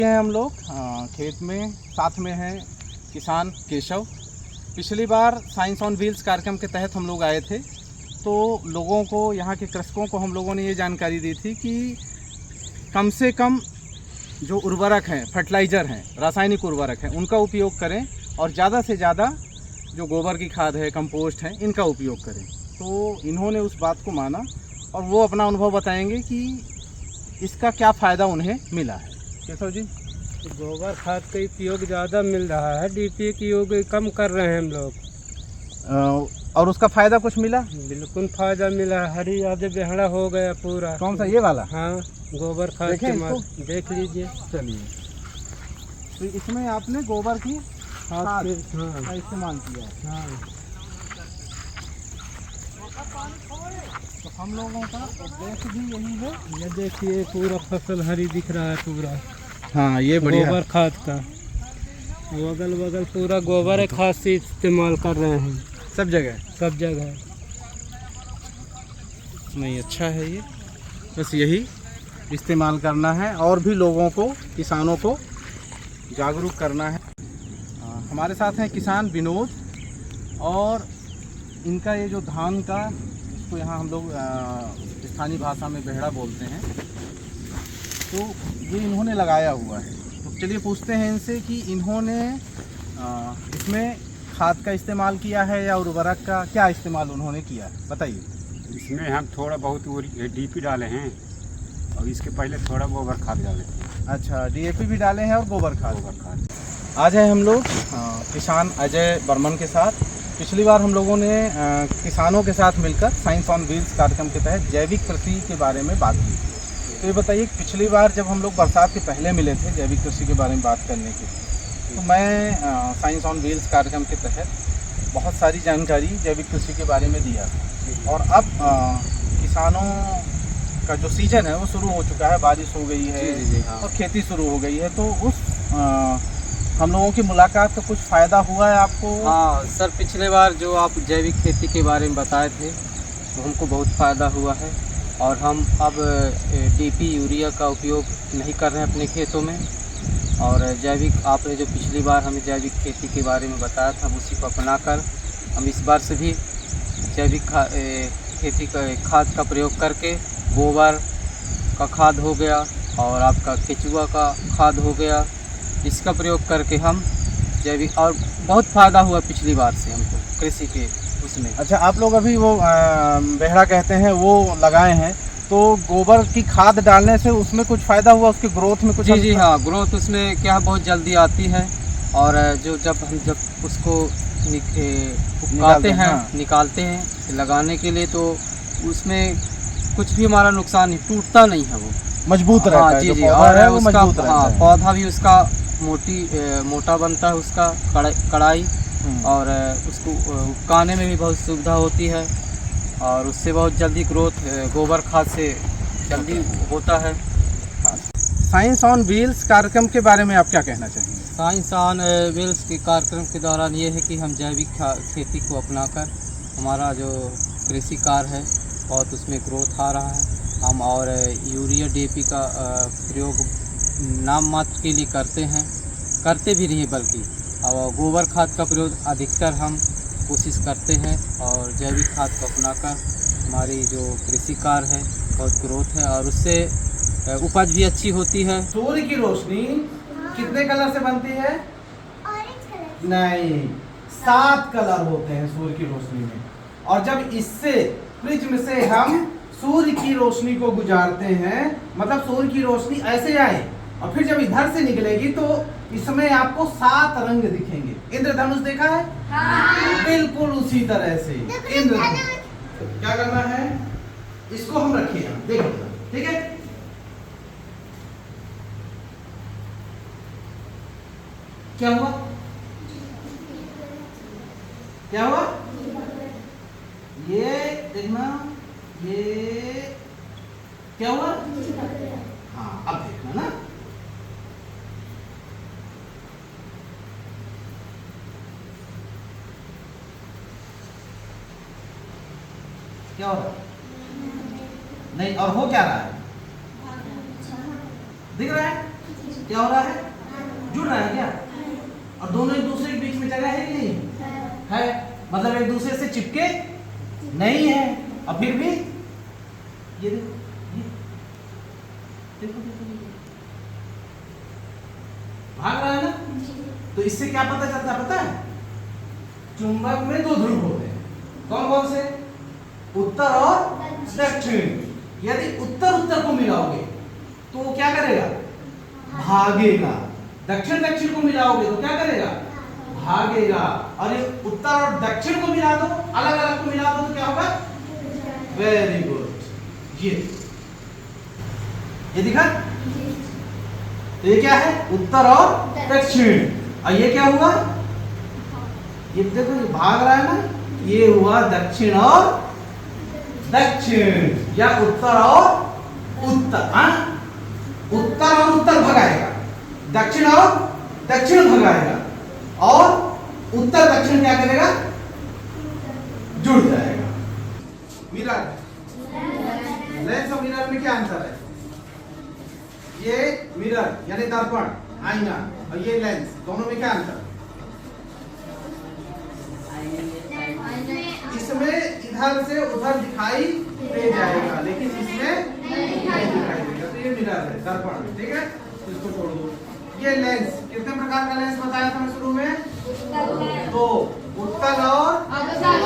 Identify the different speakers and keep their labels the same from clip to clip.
Speaker 1: हैं हम लोग खेत में, साथ में हैं किसान केशव। पिछली बार साइंस ऑन व्हील्स कार्यक्रम के तहत हम लोग आए थे, तो लोगों को, यहाँ के कृषकों को हम लोगों ने ये जानकारी दी थी कि कम से कम जो उर्वरक हैं, फर्टिलाइज़र हैं, रासायनिक उर्वरक हैं, उनका उपयोग करें और ज़्यादा से ज़्यादा जो गोबर की खाद है, कंपोस्ट है, इनका उपयोग करें। तो इन्होंने उस बात को माना और वो अपना अनुभव बताएंगे कि इसका क्या फ़ायदा उन्हें मिला है। केशव जी,
Speaker 2: गोबर खाद का उपयोग ज़्यादा मिल रहा है, डीपी की योग कम कर रहे हैं हम लोग।
Speaker 1: और उसका फ़ायदा कुछ मिला?
Speaker 2: बिल्कुल फ़ायदा मिला, हरी आधे बेहड़ा हो गया पूरा।
Speaker 1: कौन सा, ये वाला?
Speaker 2: हाँ, गोबर खाद के मार देख लीजिए।
Speaker 1: चलिए, तो इसमें आपने गोबर की खाद
Speaker 2: हाँ
Speaker 1: का इस्तेमाल किया है।
Speaker 2: हाँ।
Speaker 1: तो हम लोगों का उद्देश्य भी यही है।
Speaker 2: ये देखिए पूरा फसल हरी दिख रहा है पूरा।
Speaker 1: हाँ, ये बढ़िया
Speaker 2: गोबर खाद का अगल बगल पूरा गोबर खाद से इस्तेमाल कर रहे हैं
Speaker 1: सब जगह।
Speaker 2: सब जगह।
Speaker 1: नहीं, अच्छा है ये, बस यही इस्तेमाल करना है और भी लोगों को, किसानों को जागरूक करना है। हमारे साथ हैं किसान विनोद, और इनका ये जो धान का, इसको यहाँ हम लोग स्थानीय भाषा में बेहड़ा बोलते हैं, तो ये इन्होंने लगाया हुआ है। तो चलिए पूछते हैं इनसे कि इन्होंने इसमें खाद का इस्तेमाल किया है या उर्वरक का, क्या इस्तेमाल उन्होंने किया है, बताइए।
Speaker 3: इसमें हम थोड़ा बहुत डीपी डाले हैं और इसके पहले थोड़ा गोबर खाद डाले थे।
Speaker 1: अच्छा, डीएपी भी डाले हैं और गोबर खाद। आज है हम लोग किसान अजय बर्मन के साथ। पिछली बार हम लोगों ने किसानों के साथ मिलकर साइंस ऑन व्हील्स कार्यक्रम के तहत जैविक कृषि के बारे में बात की। तो ये बताइए, पिछली बार जब हम लोग बरसात के पहले मिले थे जैविक कृषि के बारे में बात करने के, तो मैं साइंस ऑन व्हील्स कार्यक्रम के तहत बहुत सारी जानकारी जैविक कृषि के बारे में दिया। और अब किसानों का जो सीजन है वो शुरू हो चुका है, बारिश हो गई है।
Speaker 3: जी, हाँ।
Speaker 1: और खेती शुरू हो गई है, तो उस हम लोगों की मुलाकात का कुछ फ़ायदा हुआ है आपको?
Speaker 4: हाँ सर, पिछले बार जो आप जैविक खेती के बारे में बताए थे तो हमको बहुत फ़ायदा हुआ है, और हम अब डीपी यूरिया का उपयोग नहीं कर रहे हैं अपने खेतों में। और जैविक, आपने जो पिछली बार हमें जैविक खेती के बारे में बताया था, उसी को अपनाकर हम इस बार से भी जैविक खेती का खाद का प्रयोग करके, गोबर का खाद हो गया और आपका केचुआ का खाद हो गया, इसका प्रयोग करके हम जैविक, और बहुत फ़ायदा हुआ पिछली बार से हमको कृषि के उसमें।
Speaker 1: अच्छा, आप लोग अभी वो बेहड़ा कहते हैं वो लगाए हैं, तो गोबर की खाद डालने से उसमें कुछ फ़ायदा हुआ, उसकी ग्रोथ में कुछ?
Speaker 4: जी हाँ, ग्रोथ उसमें क्या बहुत जल्दी आती है। और जो जब उसको उगाते हैं,
Speaker 1: हाँ।
Speaker 4: निकालते हैं लगाने के लिए, तो उसमें कुछ भी हमारा नुकसान नहीं, टूटता नहीं है, वो
Speaker 1: मजबूत रहता है।
Speaker 4: जी
Speaker 1: जो
Speaker 4: जी,
Speaker 1: पौधा
Speaker 4: और
Speaker 1: है वो
Speaker 4: उसका
Speaker 1: मजबूत रहता है।
Speaker 4: पौधा भी उसका मोटा बनता है, उसका कड़ाई, और उसको उगाने में भी बहुत सुविधा होती है, और उससे बहुत जल्दी ग्रोथ गोबर खाद से जल्दी होता है।
Speaker 1: साइंस ऑन व्हील्स कार्यक्रम के बारे में आप क्या कहना चाहेंगे?
Speaker 4: साइंस ऑन व्हील्स के कार्यक्रम के दौरान ये है कि हम जैविक खेती को अपनाकर हमारा जो कृषि कार्य है बहुत उसमें ग्रोथ आ रहा है। हम और यूरिया डीएपी का प्रयोग नाम मात्र के लिए करते भी नहीं, बल्कि और गोबर खाद का प्रयोग अधिकतर हम कोशिश करते हैं, और जैविक खाद को अपनाकर हमारी जो कृषि कार्य है बहुत ग्रोथ है, और उससे उपज भी अच्छी होती है।
Speaker 1: सूर्य की रोशनी कितने कलर से बनती है? नहीं, 7 कलर होते हैं सूर्य की रोशनी में। और जब इससे प्रिज्म से हम सूर्य की रोशनी को गुजारते हैं, मतलब सूर्य की रोशनी ऐसे आए और फिर जब इधर से निकलेगी तो इसमें आपको 7 रंग दिखेंगे। इंद्रधनुष देखा है? हाँ। बिल्कुल उसी तरह से इंद्रधनुष। क्या करना है, इसको हम रखिए, देखिए, ठीक है। क्या हुआ? क्या हुआ? ये देखना, ये क्या हुआ? हाँ, अब देखना ना। क्या हो रहा है? नहीं, और हो क्या रहा है? दिख रहा है? क्या हो रहा है? जुड़ रहा है क्या? और दोनों एक दूसरे के बीच में जगह है कि नहीं है? मतलब एक दूसरे से चिपके नहीं है, और फिर भी ये देखो, ये देखो देखो देखो भाग रहा है ना। तो इससे क्या पता चलता है पता है? चुंबक में दो ध्रुव होते हैं। कौन कौन से? उत्तर और दक्षिण। यदि उत्तर उत्तर को मिलाओगे तो वो क्या करेगा? भागेगा। दक्षिण दक्षिण को मिलाओगे तो क्या करेगा? भागेगा। और ये उत्तर और दक्षिण को मिला दो, अलग अलग को मिला दो तो क्या होगा? Very good. ये दिखा? तो ये क्या है? उत्तर और दक्षिण। और ये क्या हुआ? ये देखो, ये भाग रहा है ना, ये हुआ दक्षिण और दक्षिण, या उत्तर और उत्तर। उत्तर और उत्तर भगाएगा, दक्षिण और दक्षिण भगाएगा, और उत्तर दक्षिण क्या करेगा? जुड़ जाएगा। मिरर, लेंस और मिरर में क्या अंतर है? ये मिरर यानी दर्पण, आईना, और ये लेंस, दोनों में क्या अंतर? इसमें इधर से उधर दिखाई दे जाएगा, लेकिन इसमें नहीं दिखाई देगा। तो ये मिरर है, दर्पण, ठीक है, इसको छोड़ दो। ये लेंस, कितने प्रकार का लेंस बताया था मैं शुरू में? दो, उत्तल और अवतल।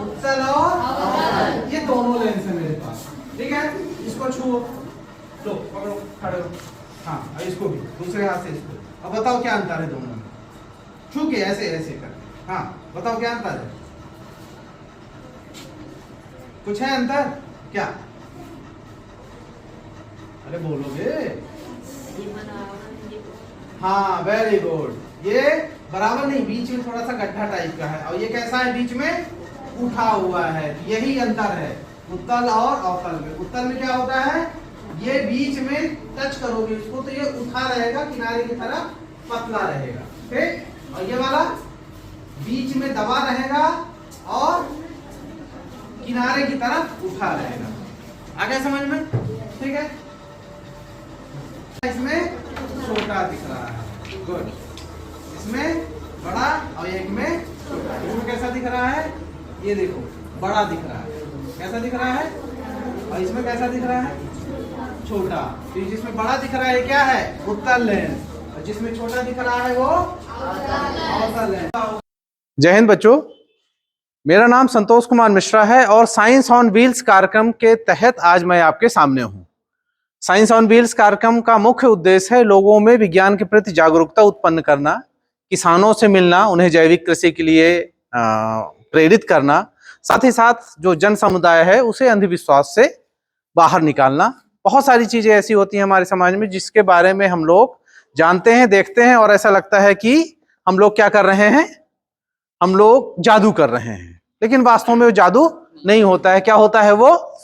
Speaker 1: उत्तल और अवतल, ये दोनों लेंस है मेरे पास, ठीक है। इसको छुओ, लो पकड़ो, खड़े हो, हाँ, और इसको भी दूसरे हाथ से इसको। अब बताओ क्या अंतर है दोनों में? छू के ऐसे ऐसे कर, हाँ, बताओ क्या अंतर है? कुछ है अंतर? क्या? अरे बोलोगे? हाँ, वेरी गुड। ये बराबर नहीं, बीच में थोड़ा सा गड्ढा टाइप का है, और ये कैसा है? बीच में उठा हुआ है। यही अंतर है उत्तल और अवतल में। उत्तल में क्या होता है? ये बीच में टच करोगे इसको तो ये उठा रहेगा, किनारे की तरफ पतला रहेगा, ठीक। और ये वाला बीच में दबा रहेगा और किनारे की तरफ उठा रहेगा। आ गया समझ में? ठीक है। इसमें छोटा दिख रहा है, गुड। इसमें बड़ा और एक में छोटा। इसमें कैसा दिख रहा है? ये देखो, बड़ा दिख रहा है। कैसा दिख रहा है? और इसमें कैसा दिख रहा है? छोटा। तो जिसमें बड़ा दिख रहा है क्या है? उत्तल लेंस, और जिसमें छोटा दिख रहा है वो अवतल लेंस। जय हिंद बच्चों, मेरा नाम संतोष कुमार मिश्रा है और साइंस ऑन व्हील्स कार्यक्रम के तहत आज मैं आपके सामने हूं। साइंस ऑन व्हील्स कार्यक्रम का मुख्य उद्देश्य है लोगों में विज्ञान के प्रति जागरूकता उत्पन्न करना, किसानों से मिलना, उन्हें जैविक कृषि के लिए प्रेरित करना, साथ ही साथ जो जन समुदाय है उसे अंधविश्वास से बाहर निकालना। बहुत सारी चीजें ऐसी होती हैं हमारे समाज में जिसके बारे में हम लोग जानते हैं, देखते हैं, और ऐसा लगता है कि हम लोग क्या कर रहे हैं? हम लोग जादू कर रहे हैं, लेकिन वास्तव में वो जादू नहीं होता है। क्या होता है? वो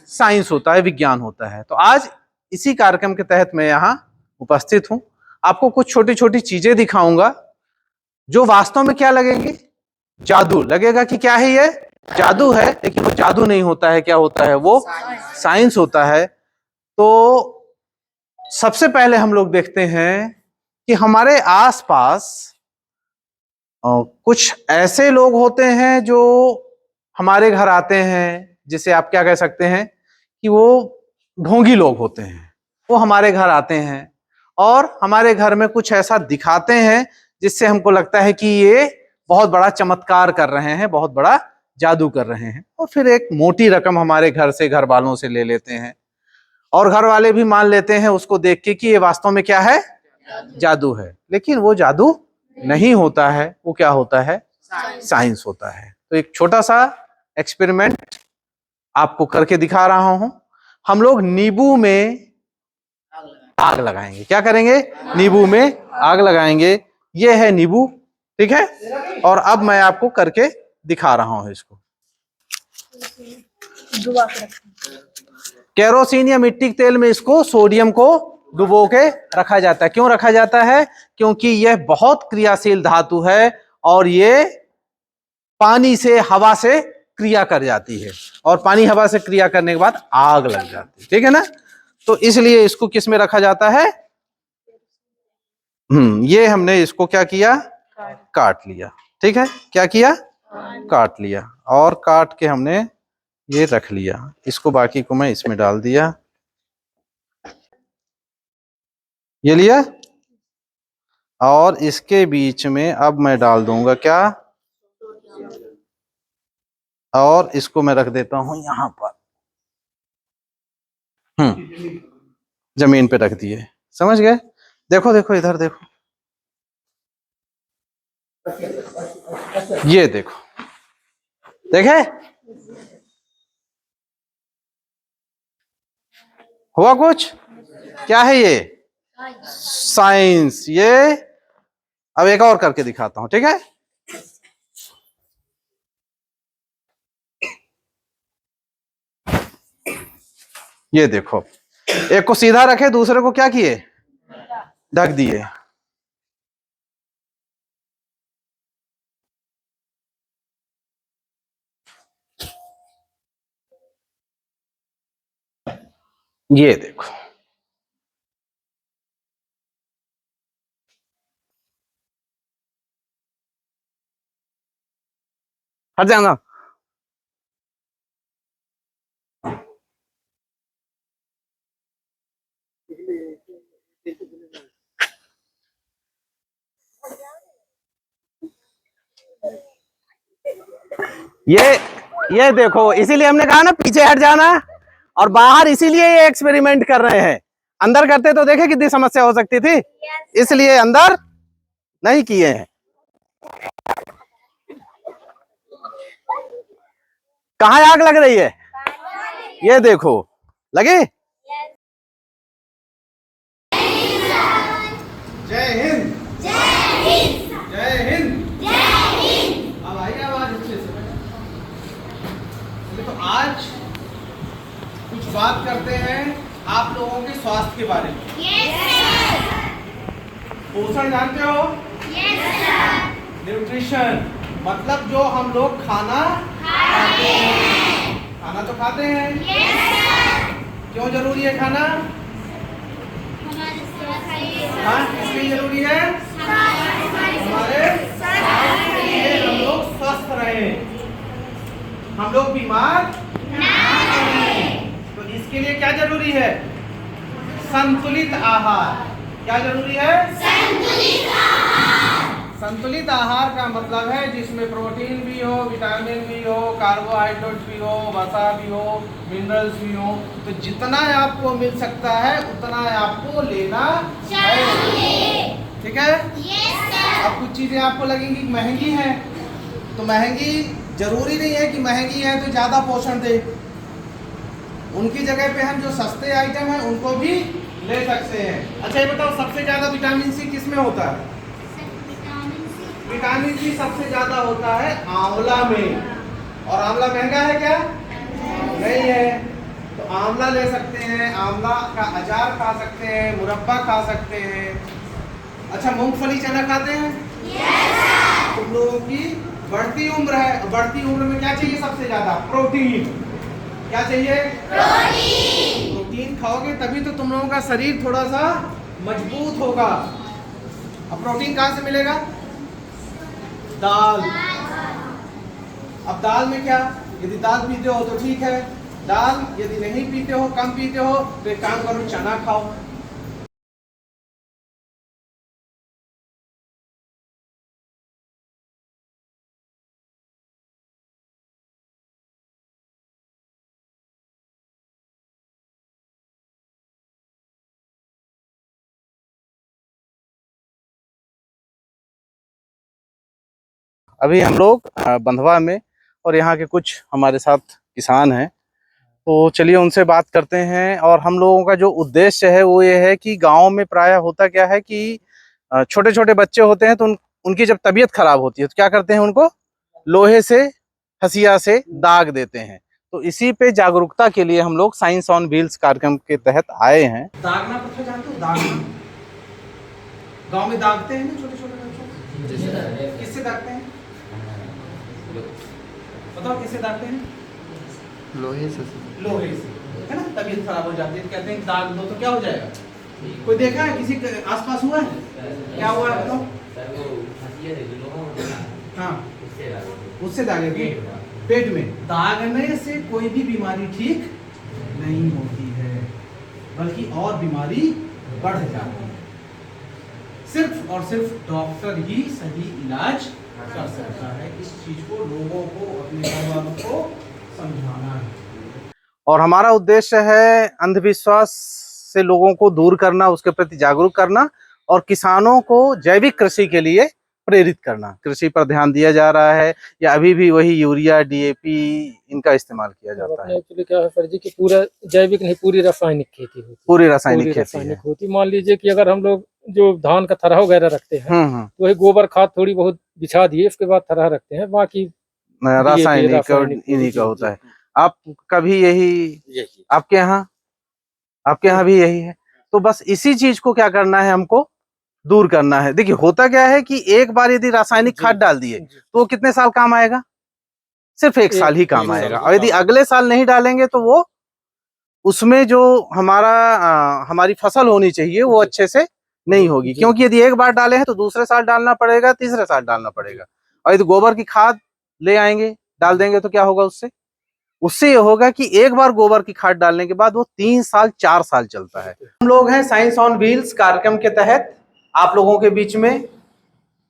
Speaker 1: साइंस होता है, विज्ञान होता है। तो आज इसी कार्यक्रम के तहत मैं यहाँ उपस्थित हूँ। आपको कुछ छोटी छोटी चीजें दिखाऊंगा जो वास्तव में क्या लगेंगी? जादू लगेगा कि क्या है ये? जादू है, लेकिन वो जादू नहीं होता है। क्या होता है? वो साइंस होता है। तो सबसे पहले हम लोग देखते हैं कि हमारे आसपास कुछ ऐसे लोग होते हैं जो हमारे घर आते हैं, जिसे आप क्या कह सकते हैं कि वो ढोंगी लोग होते हैं। वो हमारे घर आते हैं और हमारे घर में कुछ ऐसा दिखाते हैं जिससे हमको लगता है कि ये बहुत बड़ा चमत्कार कर रहे हैं, बहुत बड़ा जादू कर रहे हैं, और फिर एक मोटी रकम हमारे घर से, घर वालों से ले लेते हैं, और घर वाले भी मान लेते हैं उसको देख के कि ये वास्तव में क्या है? जादू है। लेकिन वो जादू नहीं होता है। वो क्या होता है? साइंस होता है। तो एक छोटा सा एक्सपेरिमेंट आपको करके दिखा रहा हूं। हम लोग नींबू में आग लगाएंगे। क्या करेंगे? नींबू में आग लगाएंगे। ये है नींबू, ठीक है। और अब मैं आपको करके दिखा रहा हूं इसको। केरोसिन या मिट्टी के तेल में इसको, सोडियम को डुबो के रखा जाता है। क्यों रखा जाता है? क्योंकि यह बहुत क्रियाशील धातु है और ये पानी से, हवा से क्रिया कर जाती है, और पानी हवा से क्रिया करने के बाद आग लग जाती है, ठीक है ना।
Speaker 5: तो इसलिए इसको किस में रखा जाता है? ये हमने इसको क्या किया? काट लिया। ठीक है, क्या किया? काट लिया, और काट के हमने ये रख लिया। इसको बाकी को मैं इसमें डाल दिया, ये लिया, और इसके बीच में अब मैं डाल दूंगा क्या? और इसको मैं रख देता हूं यहां पर। जमीन पे रख दिए, समझ गए? देखो देखो इधर देखो, ये देखो, देखे हुआ कुछ? क्या है ये? साइंस। ये अब एक और करके दिखाता हूं, ठीक है? ये देखो, एक को सीधा रखे, दूसरे को क्या किए? ढक दिए। ये देखो, हट जाना। ये देखो, इसीलिए हमने कहा ना पीछे हट जाना, और बाहर इसीलिए ये एक्सपेरिमेंट कर रहे हैं। अंदर करते तो देखे कितनी समस्या हो सकती थी, इसलिए अंदर नहीं किए हैं। कहाँ आग लग रही है? ये देखो, लगे?
Speaker 1: जय हिंद। जय हिंद। जय हिंद। जय हिंद। अब आई आवाज अच्छे से? तो आज कुछ बात करते हैं आप लोगों के स्वास्थ्य के बारे में। पोषण जानते हो? न्यूट्रिशन मतलब जो हम लोग खाना खाते हैं। खाना तो खाते हैं। क्यों जरूरी है खाना? हाँ, किसके जरूरी है? हमारे हम लोग स्वस्थ रहे, हम लोग बीमार ना रहें। तो इसके लिए क्या जरूरी है? संतुलित आहार। क्या जरूरी है? संतुलित आहार। संतुलित आहार का मतलब है जिसमें प्रोटीन भी हो, विटामिन भी हो, कार्बोहाइड्रेट भी हो, वसा भी हो, मिनरल्स भी हो। तो जितना आपको मिल सकता है उतना आपको लेना चाहिए। ठीक है? अब कुछ चीजें आपको लगेंगी महंगी हैं, तो महंगी जरूरी नहीं है कि महंगी है तो ज्यादा पोषण दे। उनकी जगह पे हम जो सस्ते आइटम हैं उनको भी ले सकते हैं। अच्छा ये बताओ, सबसे ज्यादा विटामिन सी किस में होता है? विटामिन सी सबसे ज्यादा होता है आंवला में। और आंवला महंगा है क्या? नहीं है। तो आंवला ले सकते हैं, आंवला का अचार खा सकते हैं, मुरब्बा खा सकते हैं। अच्छा मूंगफली चना खाते हैं? तुम लोगों की बढ़ती उम्र है, बढ़ती उम्र में क्या चाहिए सबसे ज्यादा? प्रोटीन। क्या चाहिए? प्रोटीन। प्रोटीन खाओगे तभी तो तुम लोगों का शरीर थोड़ा सा मजबूत होगा। अब प्रोटीन कहाँ से मिलेगा? दाल। अब दाल में क्या? यदि दाल पीते हो तो ठीक है, दाल यदि नहीं पीते हो, कम पीते हो, तो एक काम करो, चना खाओ।
Speaker 5: अभी हम लोग बंधवा में, और यहाँ के कुछ हमारे साथ किसान हैं, तो चलिए उनसे बात करते हैं। और हम लोगों का जो उद्देश्य है वो ये है कि गांव में प्रायः होता क्या है कि छोटे छोटे बच्चे होते हैं, तो उनकी जब तबीयत खराब होती है तो क्या करते हैं, उनको लोहे से, हसिया से दाग देते हैं। तो इसी पे जागरूकता के लिए हम लोग साइंस ऑन व्हील्स कार्यक्रम के तहत आए हैं।
Speaker 1: दागना पत्थर जानते हो? दागना गांव में दागते हैं ना छोटे छोटे बच्चों। किससे दागते हैं बताओ? किससे दागते हैं?
Speaker 6: लोहे से।
Speaker 1: लोहे से।
Speaker 5: है ना, तबीयत खराब हो जाती है तो कहते हैं दाग दो तो क्या हो जाएगा। कोई देखा है किसी के आसपास हुआ है, क्या हुआ है बताओ। हाँ, उससे दागे थे पेट में। दागने से कोई भी बीमारी ठीक नहीं होती है, बल्कि और बीमारी बढ़ जाती है। सिर्फ और सिर्फ डॉक्टर ही सही इलाज कर सकता है। इस चीज को लोगों को, अपने घर वालों को समझाना है। और हमारा उद्देश्य है अंधविश्वास से लोगों को दूर करना, उसके प्रति जागरूक करना और किसानों को जैविक कृषि के लिए प्रेरित करना। कृषि पर ध्यान दिया जा रहा है या अभी भी वही यूरिया, DAP इनका इस्तेमाल किया जाता है।
Speaker 2: एक्चुअली क्या है सर जी कि पूरा जैविक नहीं, पूरी रासायनिक खेती होती है।
Speaker 5: पूरी रासायनिक खेती है।
Speaker 2: होती। मान लीजिए कि अगर हम लोग जो धान का थरहा वगैरह रखते हैं तो वही गोबर खाद थोड़ी बहुत बिछा दिए, उसके बाद थरहा रखते हैं, बाकी
Speaker 5: रासायनिक और इन्हीं का होता है। आपका भी यही, आपके यहाँ भी यही है। तो बस इसी चीज को क्या करना है, हमको दूर करना है। देखिए होता क्या है कि एक बार यदि रासायनिक खाद डाल दिए तो वो कितने साल काम आएगा, सिर्फ एक साल ही काम आएगा। और यदि अगले साल नहीं डालेंगे तो वो उसमें जो हमारी फसल होनी चाहिए वो अच्छे से नहीं होगी। क्योंकि यदि एक बार डाले हैं तो दूसरे साल डालना पड़ेगा, तीसरे साल डालना पड़ेगा। और यदि गोबर की खाद ले आएंगे, डाल देंगे तो क्या होगा, उससे ये होगा कि एक बार गोबर की खाद डालने के बाद वो 3 साल 4 साल चलता है। हम लोग हैं साइंस ऑन व्हील्स कार्यक्रम के तहत आप लोगों के बीच में,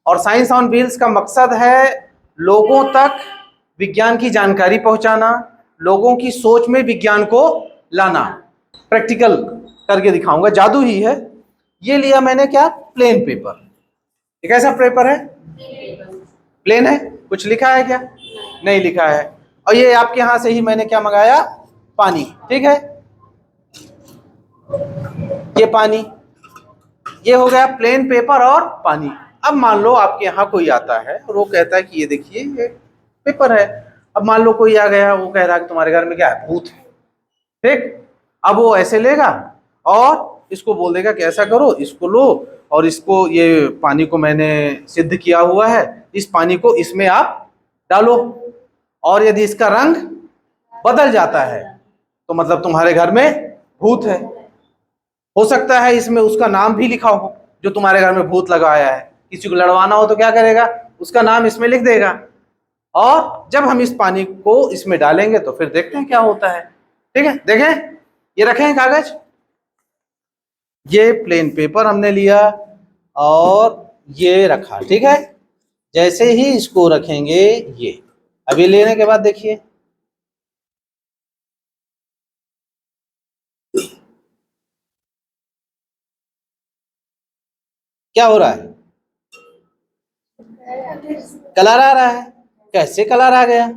Speaker 5: और साइंस ऑन व्हील्स का मकसद है लोगों तक विज्ञान की जानकारी पहुंचाना, लोगों की सोच में विज्ञान को लाना। प्रैक्टिकल करके दिखाऊंगा, जादू ही है। ये लिया मैंने क्या, प्लेन पेपर। एक ऐसा पेपर है, प्लेन है, कुछ लिखा है क्या, नहीं लिखा है। और ये आपके यहां से ही मैंने क्या मंगाया, पानी। ठीक है, ये पानी, ये हो गया प्लेन पेपर और पानी। अब मान लो आपके यहाँ कोई आता है और वो कहता है कि ये देखिए ये पेपर है। अब मान लो कोई आ गया, वो कह रहा है कि तुम्हारे घर में क्या है, भूत है। ठीक, अब वो ऐसे लेगा और इसको बोल देगा कि ऐसा करो, इसको लो और इसको, ये पानी को मैंने सिद्ध किया हुआ है, इस पानी को इसमें आप डालो और यदि इसका रंग बदल जाता है तो मतलब तुम्हारे घर में भूत है। हो सकता है इसमें उसका नाम भी लिखा हो, जो तुम्हारे घर में भूत लगाया है। किसी को लड़वाना हो तो क्या करेगा, उसका नाम इसमें लिख देगा। और जब हम इस पानी को इसमें डालेंगे तो फिर देखते हैं क्या होता है। ठीक है, देखें, ये रखे हैं कागज, ये प्लेन पेपर हमने लिया और ये रखा। ठीक है, जैसे ही इसको रखेंगे, ये अभी लेने के बाद देखिए क्या हो रहा है, कलर आ रहा है। कैसे कलर आ गया,